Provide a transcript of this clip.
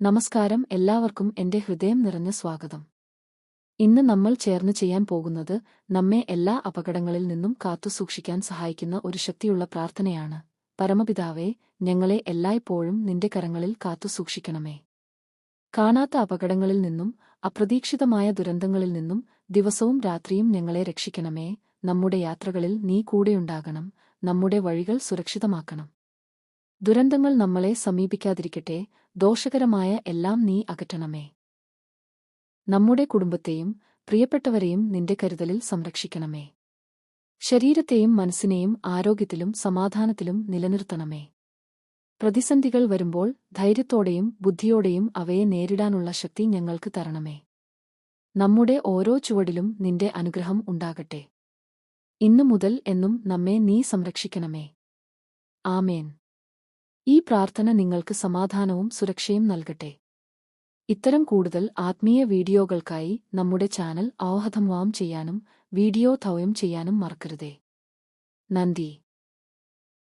നമസ്കാരം, എല്ലാവർക്കും എന്റെ ഹൃദയം നിറഞ്ഞ സ്വാഗതം. ഇന്ന് നമ്മൾ ചേർന്ന് ചെയ്യാൻ പോകുന്നത് നമ്മെ എല്ലാ അപകടങ്ങളിൽ നിന്നും കാത്തുസൂക്ഷിക്കാൻ സഹായിക്കുന്ന ഒരു ശക്തിയുള്ള പ്രാർത്ഥനയാണ്. പരമപിതാവേ, ഞങ്ങളെ എല്ലായ്പ്പോഴും നിന്റെ കരങ്ങളിൽ കാത്തുസൂക്ഷിക്കണമേ. കാണാത്ത അപകടങ്ങളിൽ നിന്നും അപ്രതീക്ഷിതമായ ദുരന്തങ്ങളിൽ നിന്നും ദിവസവും രാത്രിയും ഞങ്ങളെ രക്ഷിക്കണമേ. നമ്മുടെ യാത്രകളിൽ നീ കൂടെയുണ്ടാകണം, നമ്മുടെ വഴികൾ സുരക്ഷിതമാക്കണം. ദുരന്തങ്ങൾ നമ്മളെ സമീപിക്കാതിരിക്കട്ടെ, ദോഷകരമായ എല്ലാം നീ അകറ്റണമേ. നമ്മുടെ കുടുംബത്തെയും പ്രിയപ്പെട്ടവരെയും നിന്റെ കരുതലിൽ സംരക്ഷിക്കണമേ. ശരീരത്തെയും മനസ്സിനെയും ആരോഗ്യത്തിലും സമാധാനത്തിലും നിലനിർത്തണമേ. പ്രതിസന്ധികൾ വരുമ്പോൾ ധൈര്യത്തോടെയും ബുദ്ധിയോടെയും അവയെ നേരിടാനുള്ള ശക്തി ഞങ്ങൾക്ക് തരണമേ. നമ്മുടെ ഓരോ ചുവടിലും നിന്റെ അനുഗ്രഹം ഉണ്ടാകട്ടെ. ഇന്നു മുതൽ എന്നും നമ്മെ നീ സംരക്ഷിക്കണമേ. ആമേൻ. ഈ പ്രാർത്ഥന നിങ്ങൾക്ക് സമാധാനവും സുരക്ഷയും നൽകട്ടെ. ഇത്തരം കൂടുതൽ ആത്മീയ വീഡിയോകൾക്കായി നമ്മുടെ ചാനൽ ചെയ്യാനും വീഡിയോ ചെയ്യാനും മറക്കരുതേ. നന്ദി.